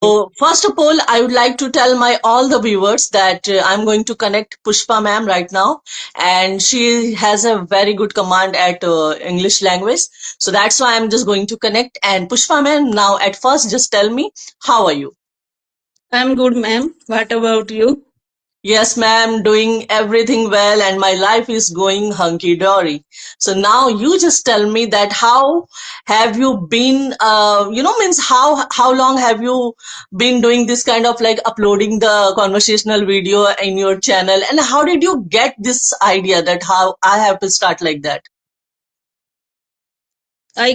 So first of all, I would like to tell my all the viewers that I'm going to connect Pushpa ma'am right now, and she has a very good command at English language. So that's why I'm just going to connect. And Pushpa ma'am, now at first, just tell me, how are you? I'm good, ma'am. What about you? Yes, ma'am, doing everything well, and my life is going hunky dory. So now you just tell me that how have you been? Means how long have you been doing this kind of like uploading the conversational video in your channel, and how did you get this idea that how I have to start like that? I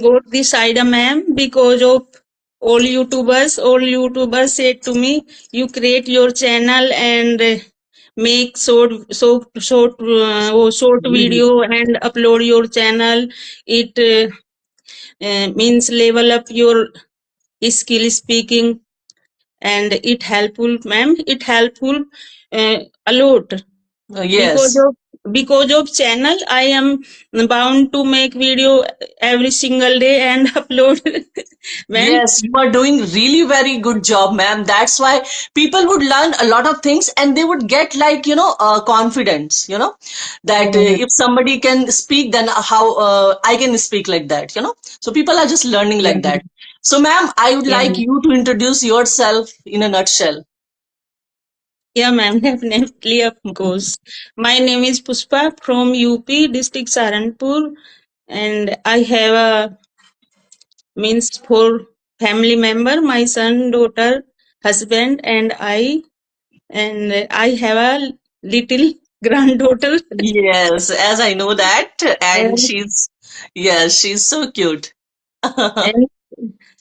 got this idea, ma'am, because of all YouTubers. All YouTubers said to me, "You create your channel and make short Video. video and upload your channel. It means level up your skill speaking, and it helpful, ma'am. It helpful a lot." because Yes. of because of channel I am bound to make video every single day and upload. Ma'am. Yes, you are doing really very good job, ma'am. That's why people would learn a lot of things and they would get like, confidence, that Yeah, if somebody can speak, then how I can speak like that. So people are just learning yeah, like that. So, ma'am, I would yeah, like you to introduce yourself in a nutshell. yeah, ma'am. Definitely, of course. My name is Puspa from UP district Saranpur, and I have a means four family member, my son, daughter, husband, and I have a little granddaughter. Yes, as I know that, and and, she's so cute. and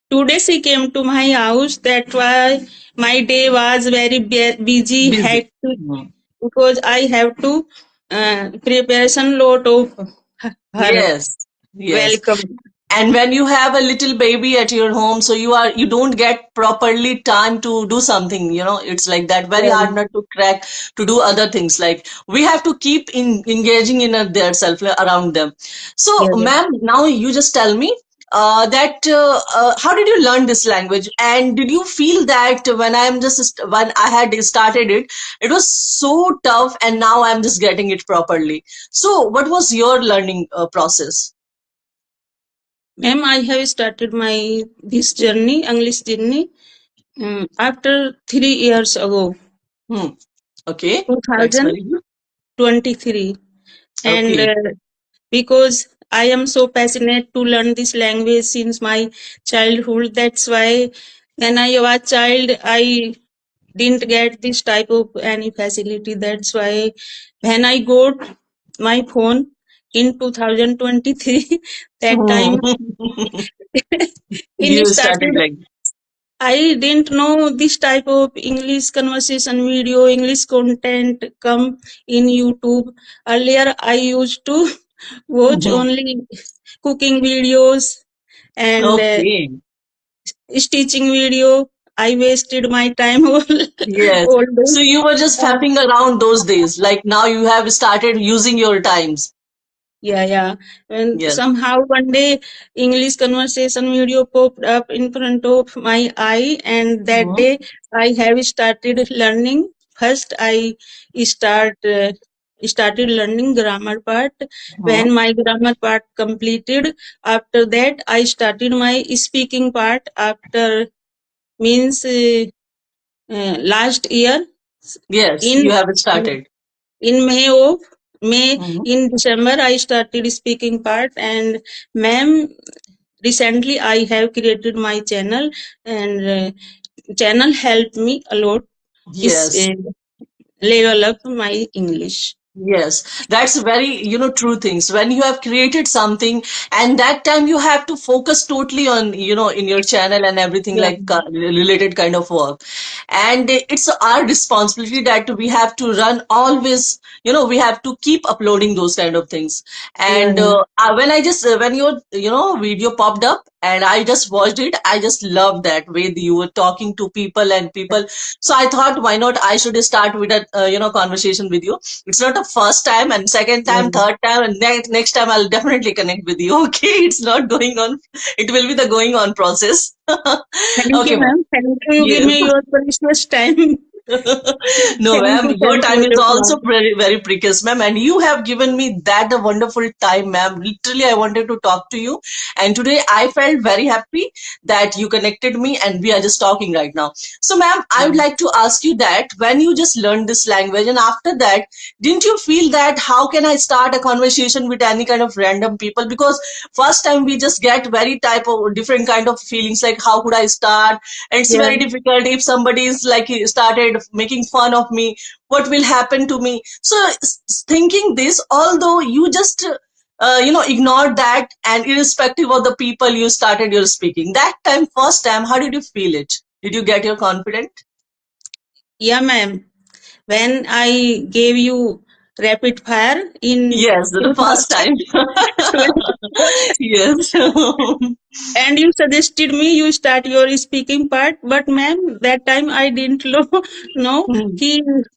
today she came to my house. That's why my day was very busy, Busy. hectic, Hmm. because I have to prepare some lot of her Yes, yes. welcome. And when you have a little baby at your home, so you don't get properly time to do something, it's like that very Yeah, hard not to crack to do other things. Like we have to keep engaging in their self around them. So, yeah, yeah. ma'am, now you just tell me that how did you learn this language, and did you feel that when I had started it, it was so tough, and now I'm just getting it properly. So, what was your learning process? Ma'am, I have started my this journey, English journey, after 3 years ago, Hmm. Okay, that's very good. 2023, and Okay. because I am so passionate to learn this language since my childhood. That's why when I was child, I didn't get this type of any facility. That's why when I got my phone in 2023, that time in You started started, like, I didn't know this type of English conversation video, English content come in YouTube. Earlier, I used to watch mhm. only cooking videos and Okay. stitching video. I wasted my time Yes. all So day. you were just Uh, fapping around those days. Like now you have started using your times. yeah, yeah. And Yes. somehow one day English conversation video popped up in front of my eye, and that Mhm. day I have started learning. First, I start started learning grammar part. When Mhm. my grammar part completed, after that I started my speaking part. After means last year Yes, in you have started. in May Mhm. in December I started speaking part, and ma'am, recently I have created my channel, and channel helped me a lot is Yes. level up my English. Yes, that's very, true things. When you have created something and that time you have to focus totally on, in your channel and everything Yeah, like related kind of work. And it's our responsibility that we have to run always, we have to keep uploading those kind of things. yeah, And yeah, when your, video popped up and I just watched it. I just loved that way you were talking to people and people. So I thought, why not? I should start with a conversation with you. It's not the first time, and second Yeah. time, third time, and next time I'll definitely connect with you. Okay, it's not going on. It will be the going on process. Thank you, Okay, ma'am. ma'am. Thank you. You give Yes. me your precious time. No, ma'am, your Thank time you, is also very, very precious, ma'am, and you have given me that a wonderful time, ma'am. Literally, I wanted to talk to you, and today I felt very happy that you connected me, and we are just talking right now. So, ma'am, I would Yeah. like to ask you that when you just learned this language, and after that, didn't you feel that how can I start a conversation with any kind of random people? Because first time we just get very type of different kind of feelings like how could I start, and it's Yeah. very difficult if somebody is like started making fun of me, what will happen to me. So thinking this, although you just ignored that, and irrespective of the people, you started your speaking that time, first time, how did you feel it? Did you get your confident? Yeah, ma'am. When I gave you rapid fire in Yes, the first time. 2024, Yes. and you suggested me you start your speaking part, but ma'am, that time I didn't know Hmm. कि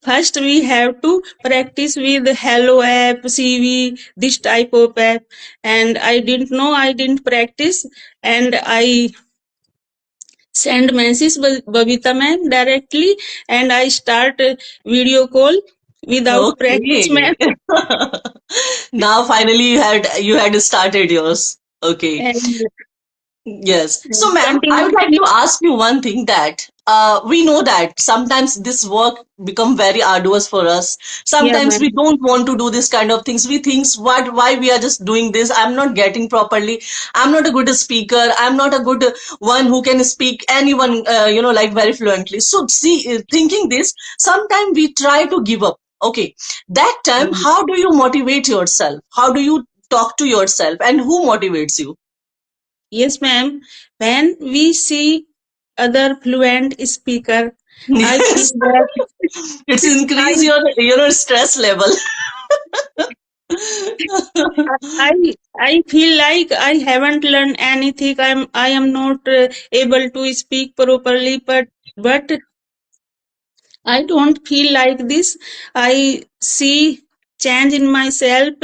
first we have to practice with hello app, CV, this type of app, and I didn't know, I didn't practice, and I send message Babita ma'am directly, and I start video call without practice, Okay. ma'am. Now finally you had started yours. Okay. And Yes. So, ma'am, I would like continuously, to ask you one thing that we know that sometimes this work become very arduous for us. yeah, Sometimes we ma'am. don't want to do this kind of things. We think why we are just doing this. I'm not getting properly. I'm not a good speaker. I'm not a good one who can speak anyone like very fluently. So, see, thinking this, sometimes we try to give up. Okay, that time, Mm. how do you motivate yourself? How do you talk to yourself, and who motivates you? Yes, ma'am. When we see other fluent speaker, I feel Yes. that It's I increase your stress level. I I feel like I haven't learned anything. I am not able to speak properly, but I don't feel like this. I see change in myself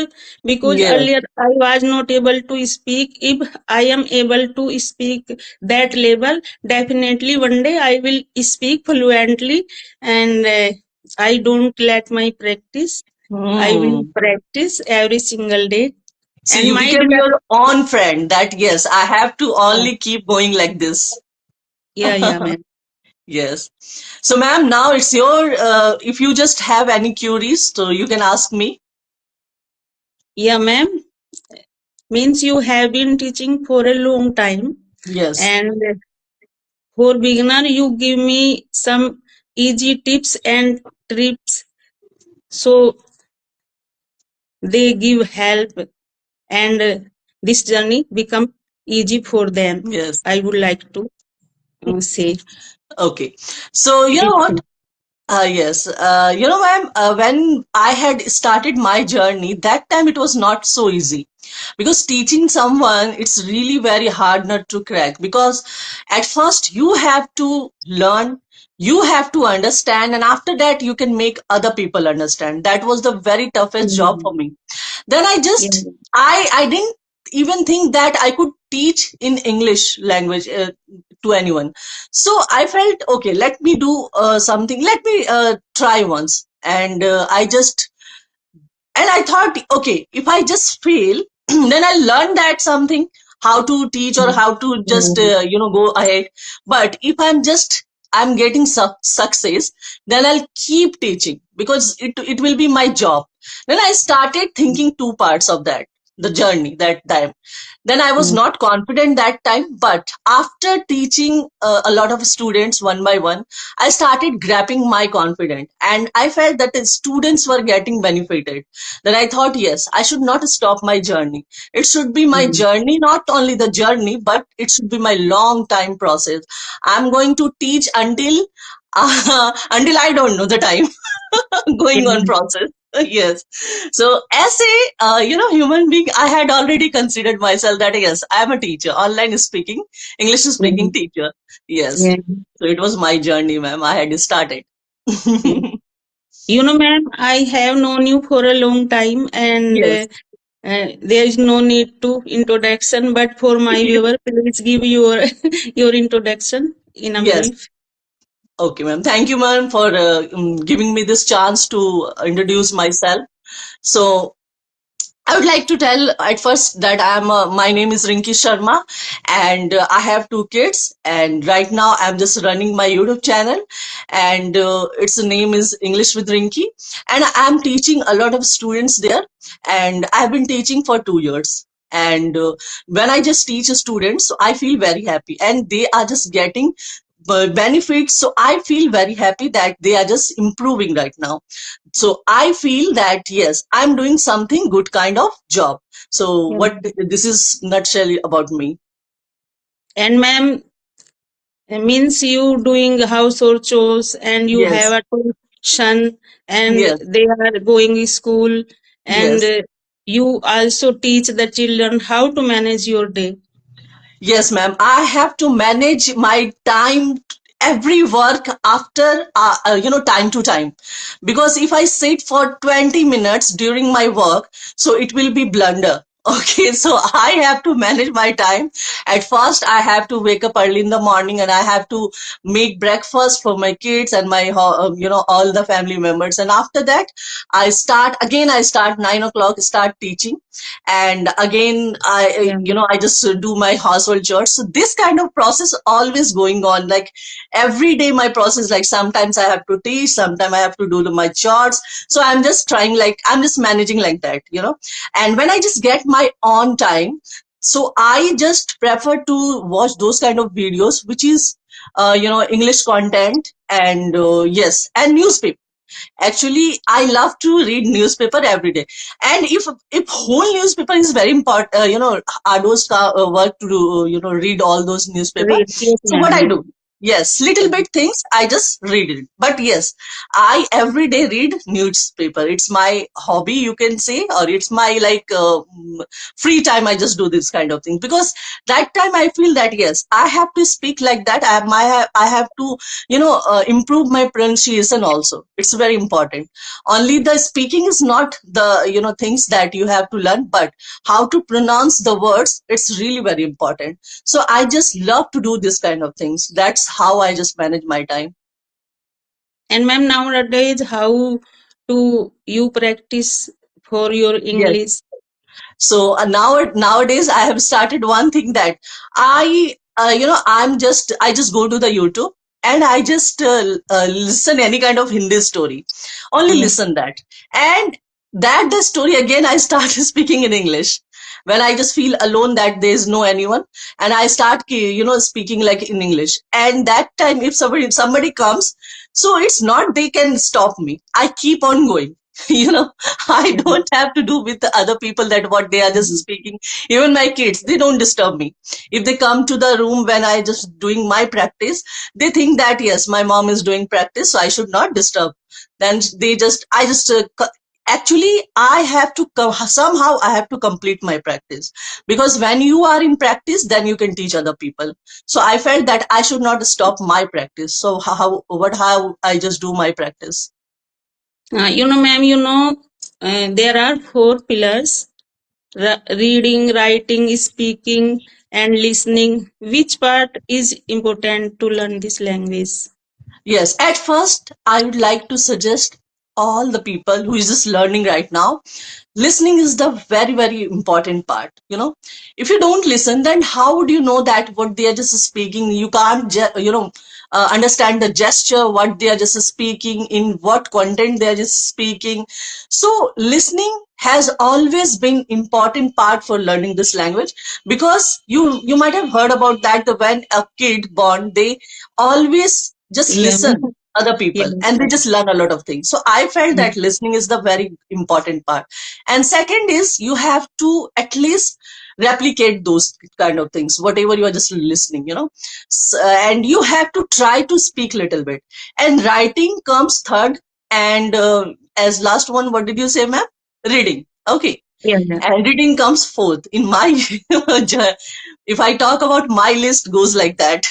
because Yes. earlier I was not able to speak. If I am able to speak that level, definitely one day I will speak fluently, and I don't let my practice. I will Hmm. practice every single day. So And you my became desire, your own friend that yes, I have to yeah, only keep going like this. yeah, yeah, ma'am. Yes. So ma'am, now it's your if you just have any queries, so you can ask me. Yeah, ma'am. Means you have been teaching for a long time, Yes. and for beginner, you give me some easy tips and tricks so they give help, and this journey become easy for them. Yes. I would like to say Okay. So you know this what? thing. Yes. Ma'am, when I had started my journey, that time it was not so easy because teaching someone, it's really very hard not to crack because at first you have to learn, you have to understand, and after that you can make other people understand. That was the very toughest job Mm, for me. Then yeah, I didn't even think that I could teach in English language to anyone. So I felt okay, let me do something, let me try once, and I just, and I thought, okay, if I just fail, then I learned that something, how to teach or mm, how to just, mm, go ahead. But if I'm getting success, then I'll keep teaching because it will be my job. Then I started thinking two parts of that, the journey that time. Then I was mm, not confident that time, but after teaching a lot of students one by one, I started grabbing my confidence, and I felt that the students were getting benefited. Then I thought, yes, I should not stop my journey. It should be my mm, journey, not only the journey, but it should be my long time process. I'm going to teach until until I don't know the time going on yeah, process. Yes. So as a human being, I had already considered myself that yes, I am a teacher, online speaking, English speaking Yeah. teacher. Yes. Yeah. So it was my journey, ma'am. I had started. Yeah. Ma'am, I have known you for a long time, and Yes. there is no need to introduction. But for my viewer, please give your your introduction in a Yes. brief. Okay, ma'am. Thank you, ma'am, for giving me this chance to introduce myself. So I would like to tell at first that my name is Rinki Sharma, and I have two kids. And right now, I'm just running my YouTube channel, and its name is English with Rinki. And I'm teaching a lot of students there, and I've been teaching for 2 years. And when I just teach students, so I feel very happy, and they are just getting benefits. So I feel very happy that they are just improving right now. So I feel that yes, I'm doing something good kind of job. So Yeah. what this is nutshell about me. And ma'am, means you doing household chores, and you have Yes, a two son, and yes, they are going to school, and yes. you also teach the children how to manage your day. Yes, ma'am. I have to manage my time, every work after, time to time. Because if I sit for 20 minutes during my work, so it will be blunder. Okay, so I have to manage my time. At first, I have to wake up early in the morning and I have to make breakfast for my kids and all the family members. And after that, I start 9 o'clock, start teaching, and again Yeah. I just do my household chores. So this kind of process always going on, like every day my process, like sometimes I have to teach, sometimes I have to do my chores. So I'm just trying, like I'm just managing like that. And when I just get my own time, so I just prefer to watch those kind of videos which is English content, and yes, and newspaper. Actually, I love to read newspaper every day. And if whole newspaper is very important, Ado's work to do, read all those newspaper. Read. Yes, So ma'am. what I Yes. do, yes, little bit things I just read it. But yes, I every day read newspaper. It's my hobby, you can say, or it's my like free time. I just do this kind of thing because that time I feel that yes, I have to speak like that. I have to improve my pronunciation also. It's very important. Only the speaking is not the things that you have to learn, but how to pronounce the words, it's really very important. So I just love to do this kind of things. That's how I just manage my time. And ma'am, nowadays, how do you practice for your Yes. English? So nowadays I have started one thing that I just go to the YouTube and I just listen any kind of Hindi story. Only Yeah. listen that, and that the story again I start speaking in English when I just feel alone that there is no anyone, and I start speaking like in English. And that time if somebody comes, so it's not they can stop me. I keep on going. you know I Yeah. don't have to do with the other people that what they are just Mhm. speaking. Even my kids, they don't disturb me. If they come to the room when I just doing my practice, they think that yes, my mom is doing practice, so I should not disturb. Then they just I just actually I have to somehow I have to complete my practice, because when you are in practice, then you can teach other people. So I felt that I should not stop my practice. So how I just do my practice. Ma'am, there are four pillars: reading, writing, speaking, and listening. Which part is important to learn this language? Yes, at first, I would like to suggest all the people who is just learning right now, listening is the very, very important part. If you don't listen, then how would you know that what they are just speaking? You can't, understand the gesture, what they are just speaking, in what content they are just speaking. So listening has always been important part for learning this language, because you might have heard about that, when a kid born, they always just Yeah. listen other Yeah. people and they just learn a lot of things. So I felt that listening is the very important part. And second is, you have to at least replicate those kind of things, whatever you are just listening. And you have to try to speak little bit. And writing comes third. And as last one, what did you say, ma'am? Reading. Okay. Yeah, ma'am. And reading comes fourth in my, if I talk about my list goes like that.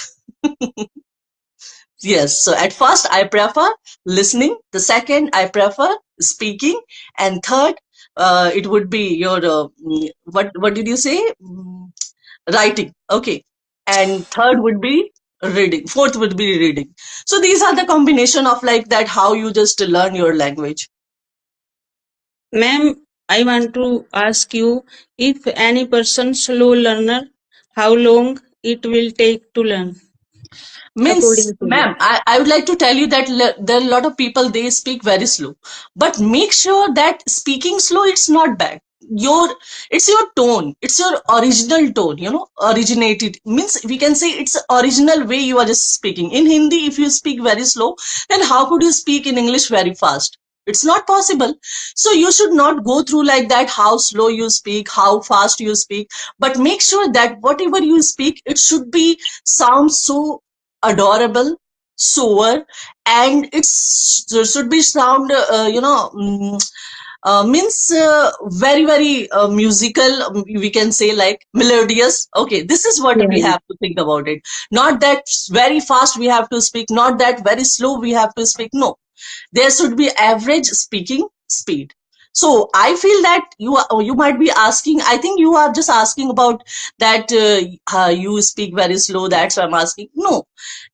Yes. So at first, I prefer listening. The second, I prefer speaking. And third, it would be your, what did you say? Writing. Okay. And third would be reading. Fourth would be reading. So these are the combination of like that, how you just learn your language. Ma'am, I want to ask you, if any person slow learner, how long it will take to learn Means, according to you? ma'am, I would like to tell you that there are a lot of people, they speak very slow. But make sure that speaking slow, it's not bad. Your it's your tone, it's your original tone, originated. Means we can say it's original way you are just speaking. In Hindi, if you speak very slow, then how could you speak in English very fast? It's not possible. So you should not go through like that, how slow you speak, how fast you speak, but make sure that whatever you speak, it should be sound so adorable, sober, and it's should be sound, means very very musical. We can say like melodious. Okay, this is what Yeah, we yeah. have to think about it. Not that very fast we have to speak, not that very slow we have to speak. No, there should be average speaking speed. So I feel that you might be asking, I think you are just asking about that, you speak very slow, that's why I'm asking. No,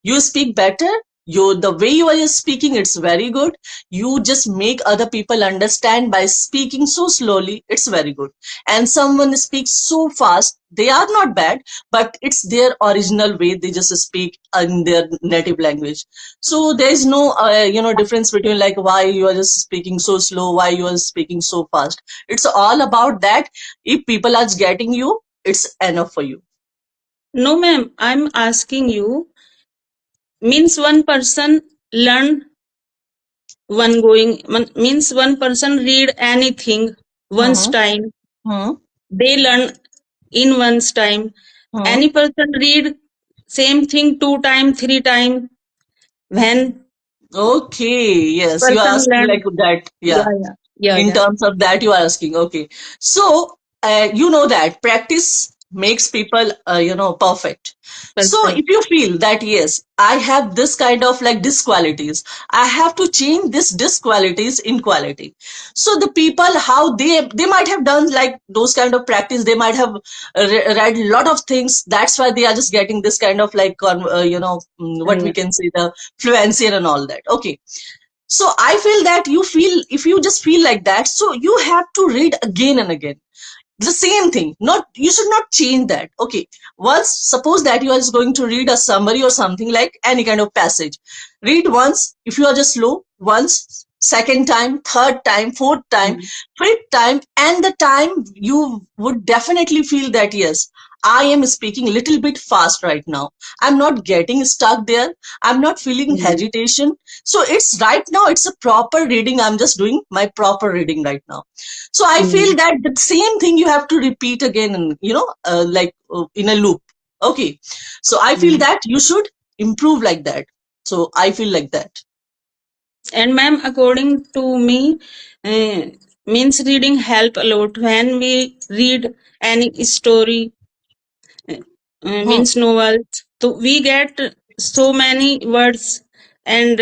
you speak better. The way you are speaking, it's very good. You just make other people understand by speaking so slowly, it's very good. And someone speaks so fast, they are not bad, but it's their original way, they just speak in their native language. So there is no, difference between like why you are just speaking so slow, why you are speaking so fast. It's all about that. If people are getting you, it's enough for you. No, ma'am, I'm asking you, means one person learn means one person read anything once Hmm. time, Hmm. they learn in once time. Hmm. Any person read same thing two time, three time, when Okay, yes, you are person asking learn. like that. Yeah. Yeah, yeah, yeah, In yeah. terms of that, you are asking. Okay. So, you know that practice makes people, perfect. So, if Perfect. you feel that, yes, I have this kind of like disqualities, I have to change this disqualities in quality. So, the people, how they might have done like those kind of practice, they might have read a lot of things. That's why they are just getting this kind of like, what we Yeah. can say, the fluency and all that. Okay, so I feel that you feel, if you just feel like that, so you have to read again and again the same thing. Not, you should not change that. Okay, once suppose that you are just going to read a summary or something, like any kind of passage, read once. If you are just slow, once, second time, third time, fourth time, Mm, fifth time, and the time you would definitely feel that yes, I am speaking a little bit fast right now, I'm not getting stuck there, I'm not feeling mm, hesitation. So it's right now, it's a proper reading, I'm just doing my proper reading right now. So I feel mm, that the same thing you have to repeat again, and in a loop. Okay, so I feel mm. that you should improve like that. So I feel like that. And ma'am, according to me, uh, means reading help a lot. When we read any story, Hmm. means novels, so we get so many words, and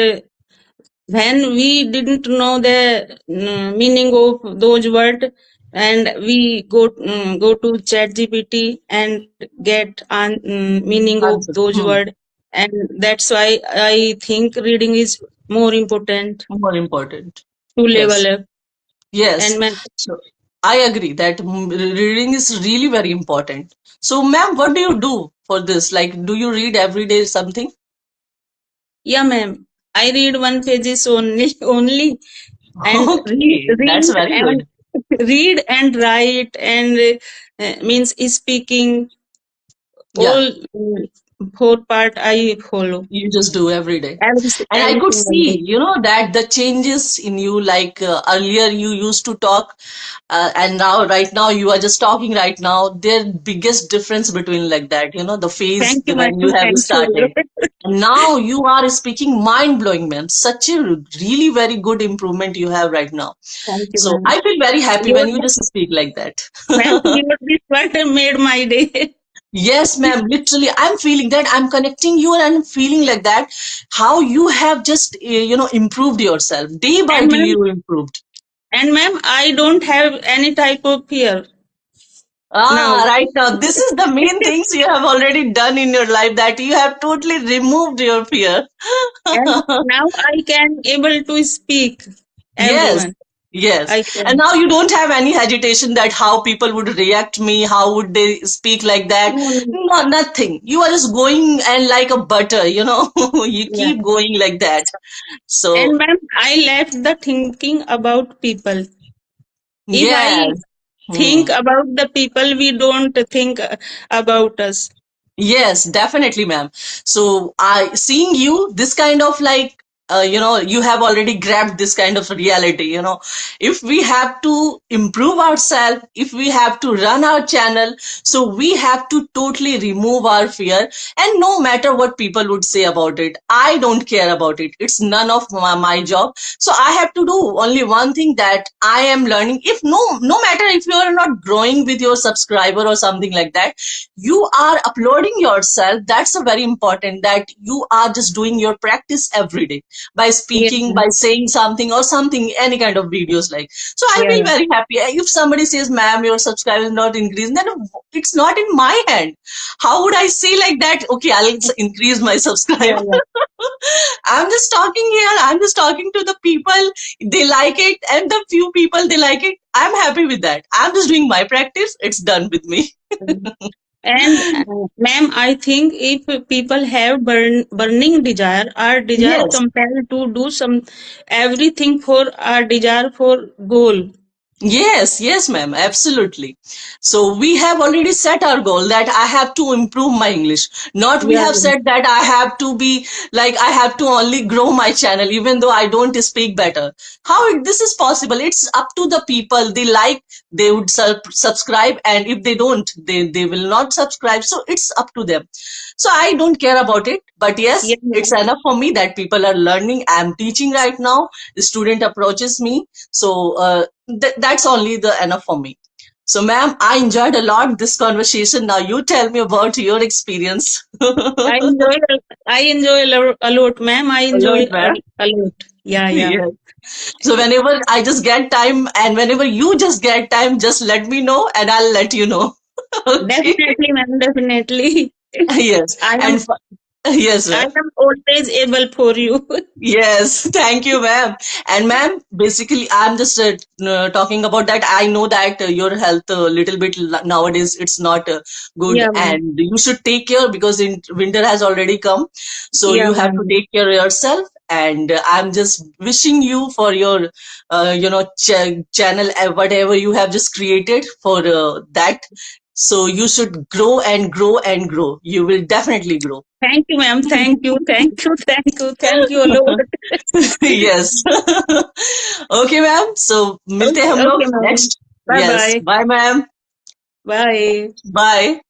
when we didn't know the meaning of those words, and we go to ChatGPT and get meaning of Answer. those Hmm. words, and that's why I think reading is more important More important. to level Yes. up. And Yes. ma'am, So I agree that reading is really very important. So, ma'am, what do you do for this? Like, do you read every day something? yeah, ma'am, I read one pages only, only, and Okay, that's very and good. read and write, and means speaking Yeah. all. four part I follow. You just do every day. And I could Everything I see, do. that the changes in you, like earlier you used to talk, and now, right now, you are just talking right now. There biggest difference between like that, the phase Thank you, when you ma'am. have Thank you. started. Now you are speaking mind blowing, ma'am. Such a really very good improvement you have right now. Thank you, So ma'am. I feel very happy Your, when you just speak like that. ma'am, your this word made my day. Yes, ma'am. Literally, I'm feeling that. I'm connecting you and I'm feeling like that. How you have just, improved yourself. Day by And day, ma'am, you improved. I don't have any type of fear Ah, now. right now, this is the main things you have already done in your life, that you have totally removed your fear. And now I can able to speak Yes, everyone. yes. I And can. now you don't have any hesitation that how people would react me, how would they speak like that. No, no. No, nothing. You are just going and like a butter. You Yeah. keep going like that. So, And ma'am, I left the thinking about people. If I yes. think Hmm. about the people, we don't think about us. Yes, definitely, ma'am. So, I seeing you, this kind of like, you have already grabbed this kind of reality. If we have to improve ourselves, if we have to run our channel, so we have to totally remove our fear. And no matter what people would say about it, I don't care about it. It's none of my job. So I have to do only one thing, that I am learning. If no matter if you are not growing with your subscriber or something like that, you are uploading yourself. That's a very important, that you are just doing your practice every day by Yes, speaking, ma'am. by saying something or something, any kind of videos like. So I Yeah, feel yeah, very happy. If somebody says, ma'am, your subscriber is not increasing, then it's not in my hand. How would I say like that, okay, I'll increase my yeah, subscriber? yeah. I'm just talking here, I'm just talking to the people. They like it, and the few people they like it, I'm happy with that. I'm just doing my practice, it's done with me. Mm. And ma'am, I think if people have burning desire, our desire Yes. compelled to do some everything for our desire for goal. Yes, yes, ma'am, absolutely. So we have already set our goal that I have to improve my English. Not we Yeah, have said that I have to be like I have to only grow my channel even though I don't speak better. How this is possible? It's up to the people. They like, they would subscribe, and if they don't, they will not subscribe. So it's up to them. So I don't care about it. But yeah, yes, it's ma'am. enough for me that people are learning. I'm teaching right now. The student approaches me. So that's only the enough for me. So, ma'am, I enjoyed a lot this conversation. Now, you tell me about your experience. I A enjoy I enjoy a lot, ma'am. I enjoy lot, ma'am. a lot. Yeah, yeah. Yes. So, whenever I just get time, and whenever you just get time, just let me know, and I'll let you know. Okay. Definitely, ma'am. Definitely. Yes. I am And yes, I ma'am. am always able for you. Yes, thank you, ma'am. And ma'am, basically, I'm just talking about that. I know that your health a little bit nowadays it's not good, Yeah, ma'am. and you should take care because in winter has already come. So Yeah, you have to ma'am. take care of yourself. And I'm just wishing you for your, channel, whatever you have just created for that. So you should grow and grow and grow. You will definitely grow. Thank you, ma'am. Thank you. Thank you. Thank you. Thank you a lot. Yes. Okay, ma'am. So मिलते हैं Okay, हम लोग okay, ma'am. next. Bye Yes. bye. Bye, ma'am. Bye. Bye.